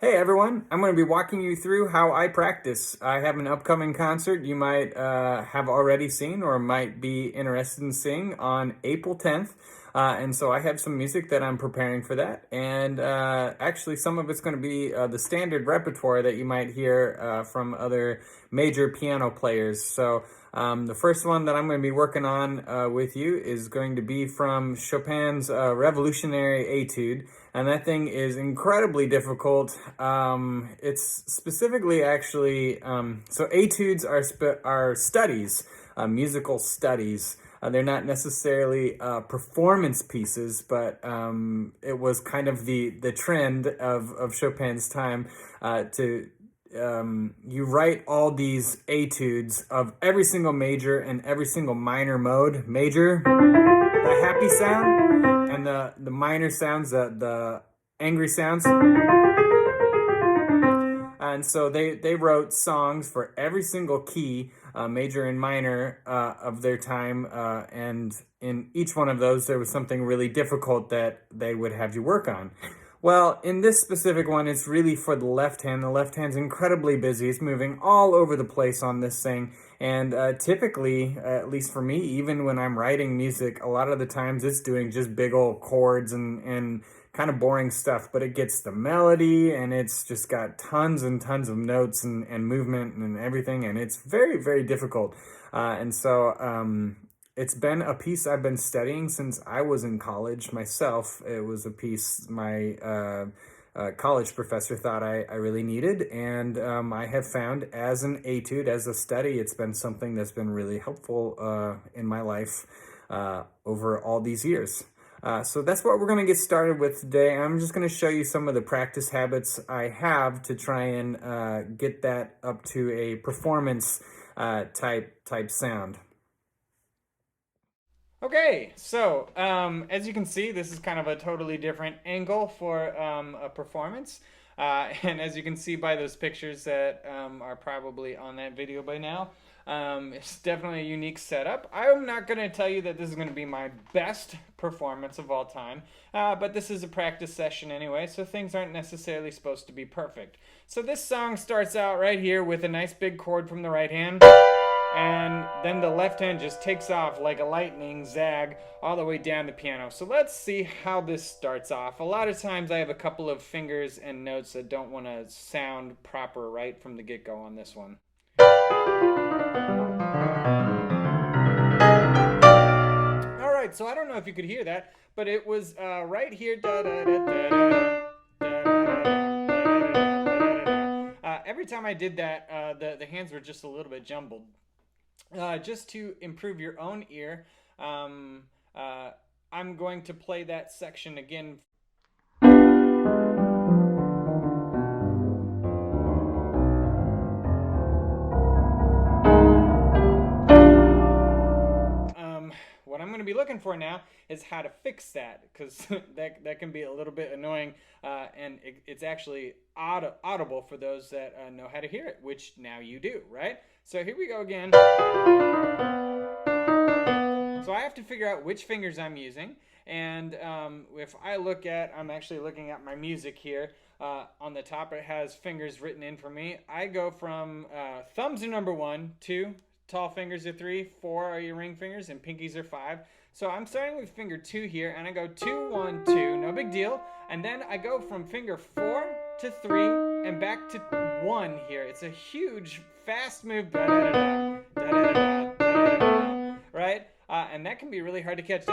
Hey everyone, I'm going to be walking you through how I practice. I have an upcoming concert you might have already seen or might be interested in seeing on April 10th. And so I have some music that I'm preparing for that. And actually, some of it's going to be the standard repertoire that you might hear from other major piano players. So the first one that I'm going to be working on with you is going to be from Chopin's Revolutionary Etude. And that thing is incredibly difficult. It's specifically actually, so etudes are studies, musical studies. They're not necessarily performance pieces, but it was kind of the trend of Chopin's time to you write all these etudes of every single major and every single minor mode. Major, the happy sound, and the minor sounds, the angry sounds. And so they wrote songs for every single key, major and minor, of their time. And in each one of those, there was something really difficult that they would have you work on. Well, in this specific one, it's really for the left hand. The left hand's incredibly busy. It's moving all over the place on this thing. And typically, at least for me, even when I'm writing music, a lot of the times it's doing just big old chords and kind of boring stuff, but it gets the melody and it's just got tons and tons of notes and movement and everything. And it's very, very difficult. And so it's been a piece I've been studying since I was in college myself. It was a piece my college professor thought I really needed, and I have found as an etude, as a study, it's been something that's been really helpful in my life over all these years. So that's what we're going to get started with today. I'm just going to show you some of the practice habits I have to try and get that up to a performance type sound. Okay, so as you can see, this is kind of a totally different angle for a performance. And as you can see by those pictures that are probably on that video by now, it's definitely a unique setup. I'm not going to tell you that this is going to be my best performance of all time, but this is a practice session anyway, so things aren't necessarily supposed to be perfect. So this song starts out right here with a nice big chord from the right hand. And then the left hand just takes off like a lightning zag all the way down the piano. So let's see how this starts off. A lot of times I have a couple of fingers and notes that don't want to sound proper right from the get-go on this one. All right, so I don't know if you could hear that, but it was right here. Every time I did that, the hands were just a little bit jumbled. Just to improve your own ear, I'm going to play that section again. What I'm going to be looking for now is how to fix that, because that can be a little bit annoying, and it's actually audible for those that know how to hear it, which now you do, right? So here we go again. So I have to figure out which fingers I'm using, and if I look at, I'm actually looking at my music here. On the top it has fingers written in for me. I go from thumbs are number 1, 2, tall fingers are 3, 4 are your ring fingers, and pinkies are 5. So I'm starting with finger 2 here, and I go 2, 1, 2, no big deal. And then I go from finger 4 to 3 and back to 1 here. It's a huge, fast move, right? And that can be really hard to catch.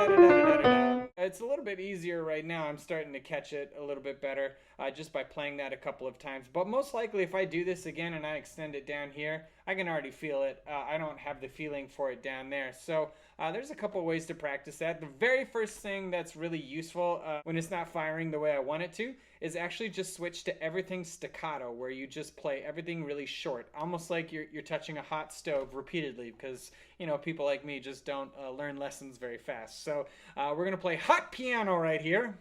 It's a little bit easier right now. I'm starting to catch it a little bit better just by playing that a couple of times. But most likely if I do this again and I extend it down here, I can already feel it. I don't have the feeling for it down there. So there's a couple of ways to practice that. The very first thing that's really useful when it's not firing the way I want it to is actually just switch to everything staccato, where you just play everything really short, almost like you're touching a hot stove repeatedly, because people like me just don't learn lessons very fast. So we're gonna play hot piano right here.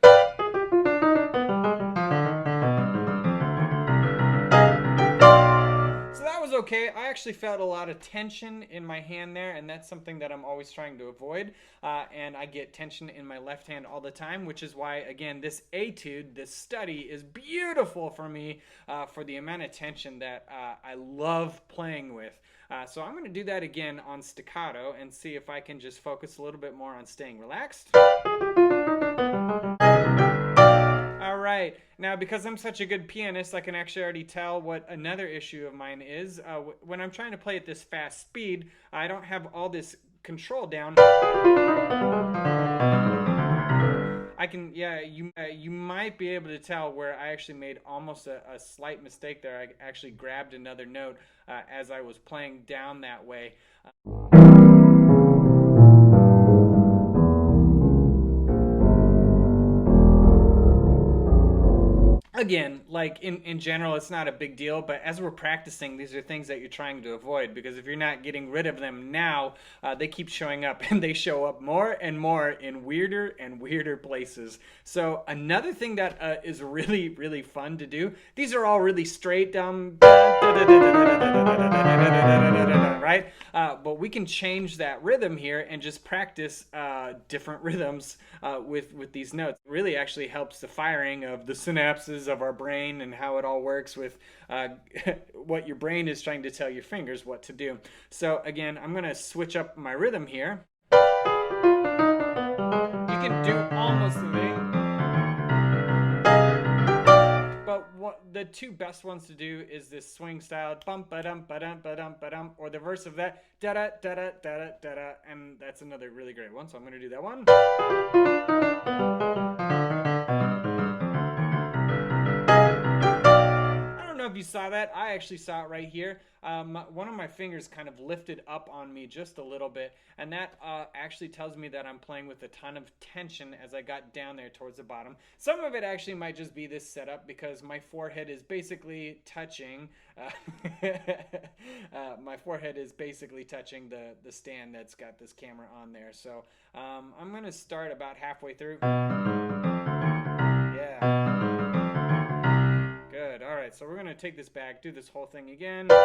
So that was okay. I actually felt a lot of tension in my hand there, and that's something that I'm always trying to avoid. And I get tension in my left hand all the time, which is why, again, this etude, this study, is beautiful for me for the amount of tension that I love playing with. So I'm going to do that again on staccato and see if I can just focus a little bit more on staying relaxed. All right. Now, because I'm such a good pianist, I can actually already tell what another issue of mine is. When I'm trying to play at this fast speed, I don't have all this control down. I can, yeah, you might be able to tell where I actually made almost a slight mistake there. I actually grabbed another note as I was playing down that way. Again, like in general, it's not a big deal, but as we're practicing, these are things that you're trying to avoid, because if you're not getting rid of them now, they keep showing up, and they show up more and more in weirder and weirder places. So another thing that is really, really fun to do, these are all really straight, right? But we can change that rhythm here and just practice different rhythms with these notes. It really actually helps the firing of the synapses of our brain and how it all works with what your brain is trying to tell your fingers what to do. So again, I'm going to switch up my rhythm here. You can do almost the thing. But the two best ones to do is this swing style, bum ba dum ba dum ba dum ba dum, or the verse of that, da da da da da da da, and that's another really great one. So I'm going to do that one. If you saw that, I actually saw it right here. One of my fingers kind of lifted up on me just a little bit, and that actually tells me that I'm playing with a ton of tension as I got down there towards the bottom. Some of it actually might just be this setup because my forehead is basically touching my forehead is basically touching the stand that's got this camera on there. So I'm gonna start about halfway through. Yeah. Good. All right, so we're going to take this back, do this whole thing again. All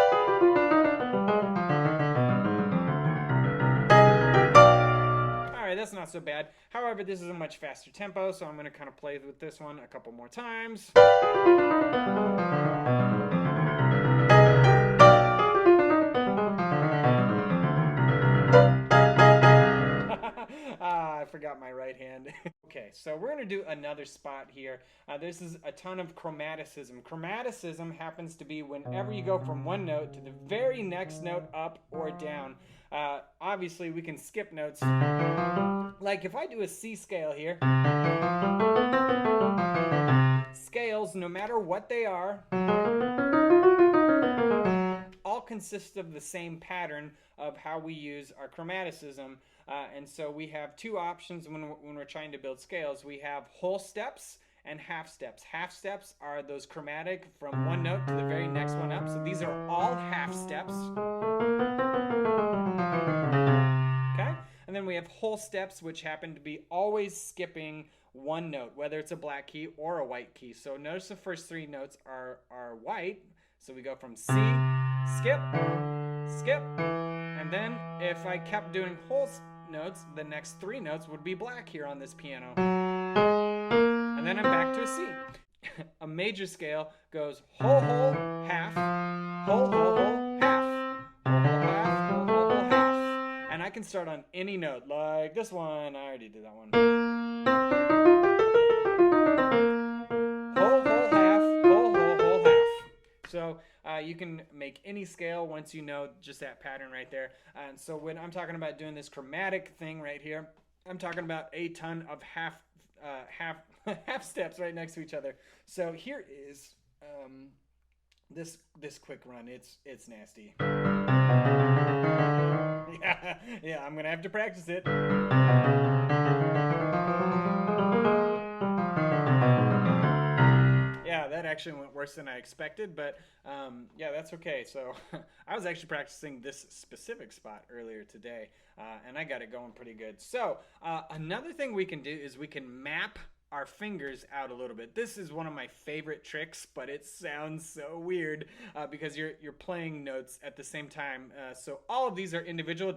right, that's not so bad. However, this is a much faster tempo, so I'm going to kind of play with this one a couple more times. I forgot my right hand. Okay, so we're going to do another spot here. This is a ton of chromaticism. Chromaticism happens to be whenever you go from one note to the very next note up or down. Obviously, we can skip notes. Like if I do a C scale here, scales, no matter what they are, all consist of the same pattern of how we use our chromaticism. And so we have two options when we're trying to build scales. We have whole steps and half steps. Half steps are those chromatic from one note to the very next one up. So these are all half steps. Okay? And then we have whole steps, which happen to be always skipping one note, whether it's a black key or a white key. So notice the first three notes are white. So we go from C, skip, skip, and then if I kept doing whole notes, the next three notes would be black here on this piano. And then I'm back to a C. A major scale goes whole, whole, half, whole, whole, whole, half, whole, whole, half, whole, whole, whole, half. And I can start on any note, like this one. I already did that one. Whole, whole, half, whole, whole, whole, half. So you can make any scale once you know just that pattern right there. And so when I'm talking about doing this chromatic thing right here, I'm talking about a ton of half steps right next to each other. So here is this quick run. It's nasty. Yeah, I'm gonna have to practice it. Yeah, that actually went worse than I expected, but yeah, that's okay. So I was actually practicing this specific spot earlier today, and I got it going pretty good. So another thing we can do is we can map our fingers out a little bit. This is one of my favorite tricks, but it sounds so weird because you're playing notes at the same time. So all of these are individual.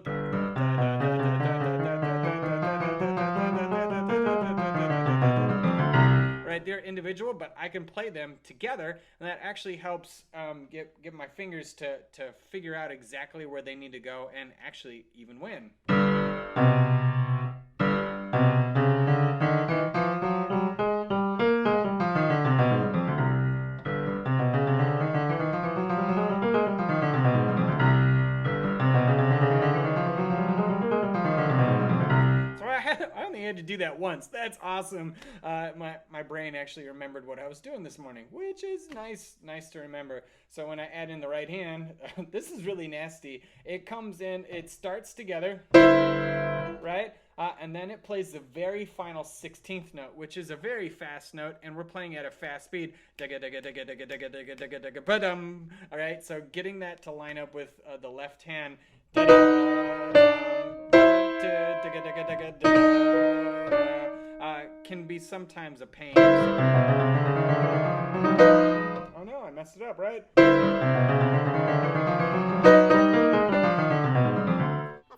Right, they're individual, but I can play them together, and that actually helps get my fingers to figure out exactly where they need to go and actually even win. I only had to do that once. That's awesome. My brain actually remembered what I was doing this morning, which is nice to remember. So when I add in the right hand, this is really nasty. It comes in, it starts together, right? And then it plays the very final 16th note, which is a very fast note, and we're playing at a fast speed. All right, so getting that to line up with the left hand. Can be sometimes a pain. Oh no, I messed it up, right? Let's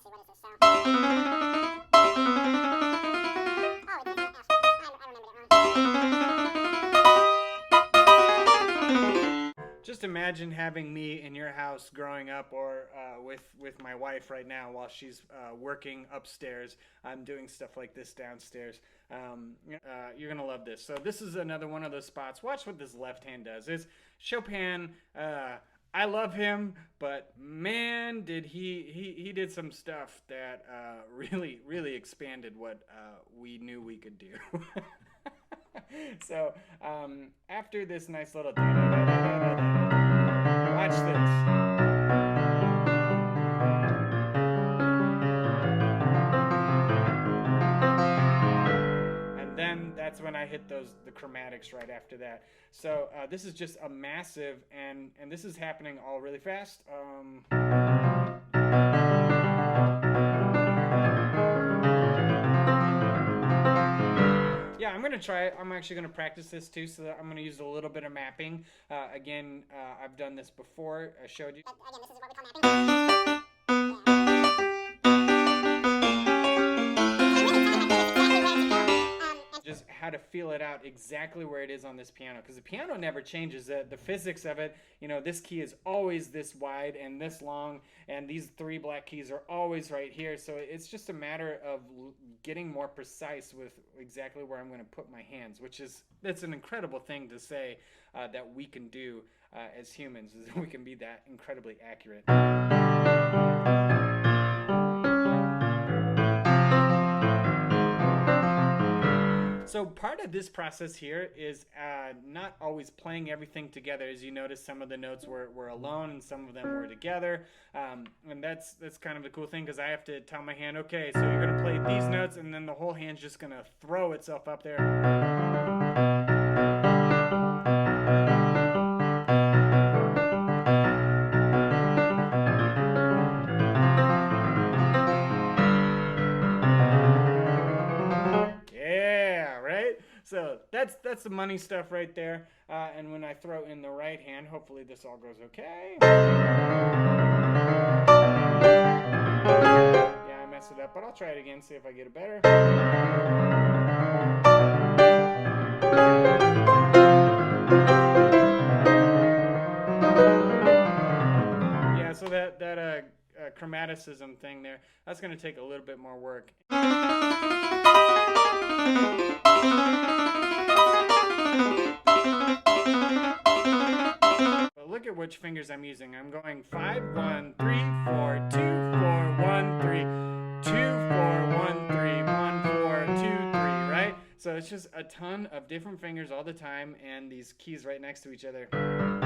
see, what is this sound? Oh, I remembered it wrong. Just imagine having me in your house growing up, or with my wife right now while she's working upstairs. I'm doing stuff like this downstairs. You're gonna love this. So this is another one of those spots. Watch what this left hand does. It's Chopin. I love him, but man, did he did some stuff that really expanded what we knew we could do. So after this nice little watch this. And then that's when I hit the chromatics right after that. So this is just a massive, and this is happening all really fast. Yeah, I'm actually going to practice this too, so that I'm going to use a little bit of mapping. Again, I've done this before. I showed you. Again, this is what we call mapping. Just how to feel it out exactly where it is on this piano, because the piano never changes. The physics of it, this key is always this wide and this long, and these three black keys are always right here. So it's just a matter of getting more precise with exactly where I'm going to put my hands, that's an incredible thing to say that we can do as humans, is that we can be that incredibly accurate. So part of this process here is not always playing everything together. As you notice, some of the notes were alone and some of them were together. And that's kind of the cool thing, because I have to tell my hand, okay, so you're going to play these notes, and then the whole hand's just going to throw itself up there. So that's the money stuff right there. And when I throw in the right hand, hopefully this all goes okay. Yeah, I messed it up, but I'll try it again, see if I get it better. Yeah, so that chromaticism thing there, that's going to take a little bit more work. But look at which fingers I'm using. I'm going 5, 1, 3, 4, 2, 4, 1, 3, 2, 4, 1, 3, 1, 4, 2, 3, right? So it's just a ton of different fingers all the time, and these keys right next to each other. I'm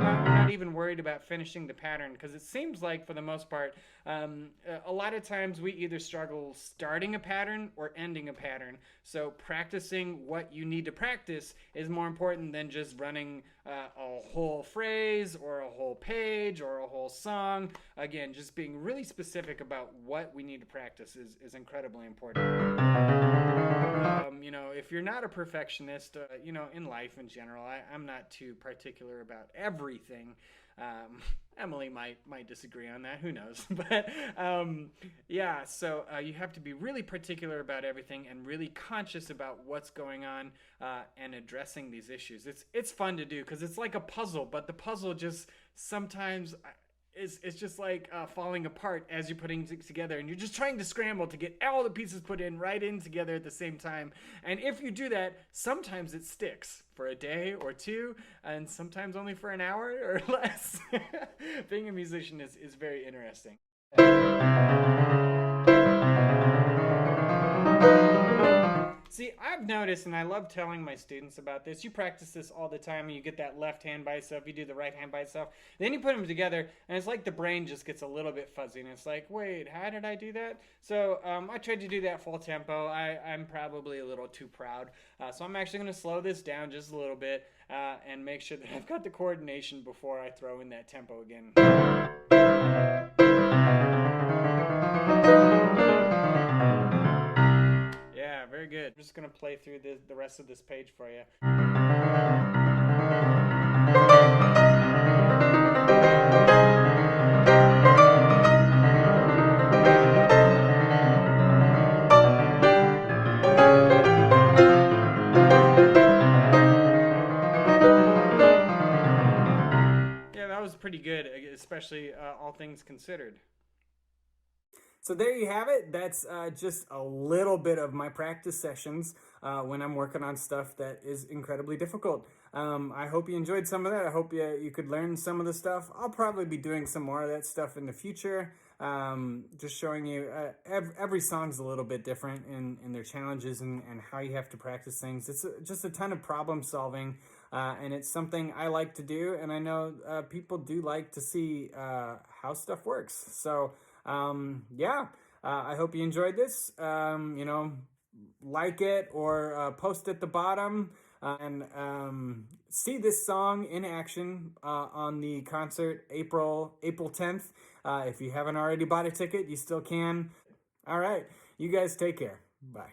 not not even worried about finishing the pattern, because it seems like, for the most part, a lot of times we either struggle starting a pattern or ending a pattern. So practicing what you need to practice is more important than just running a whole phrase or a whole page or a whole song. Again, just being really specific about what we need to practice is incredibly important. If you're not a perfectionist, in life in general, I'm not too particular about everything. Emily might disagree on that. Who knows? But yeah, so you have to be really particular about everything and really conscious about what's going on and addressing these issues. It's fun to do because it's like a puzzle, but the puzzle just sometimes it's just like falling apart as you're putting it together, and you're just trying to scramble to get all the pieces put in right in together at the same time. And if you do that, sometimes it sticks for a day or two, and sometimes only for an hour or less. Being a musician is very interesting. See, I've noticed, and I love telling my students about this. You practice this all the time, and you get that left hand by itself, you do the right hand by itself. Then you put them together, and it's like the brain just gets a little bit fuzzy, and it's like, wait, how did I do that? So I tried to do that full tempo. I'm probably a little too proud. So I'm actually going to slow this down just a little bit and make sure that I've got the coordination before I throw in that tempo again. Yeah, very good. I'm just going to play through the rest of this page for you. Yeah, that was pretty good, especially all things considered. So there you have it. That's just a little bit of my practice sessions when I'm working on stuff that is incredibly difficult. I hope you enjoyed some of that. I hope you could learn some of the stuff. I'll probably be doing some more of that stuff in the future. Just showing you every song's a little bit different in their challenges and how you have to practice things. It's just a ton of problem solving. And it's something I like to do, and I know people do like to see how stuff works. So yeah, I hope you enjoyed this. Like it or post at the bottom and see this song in action on the concert April 10th. If you haven't already bought a ticket, you still can. All right, you guys take care. Bye.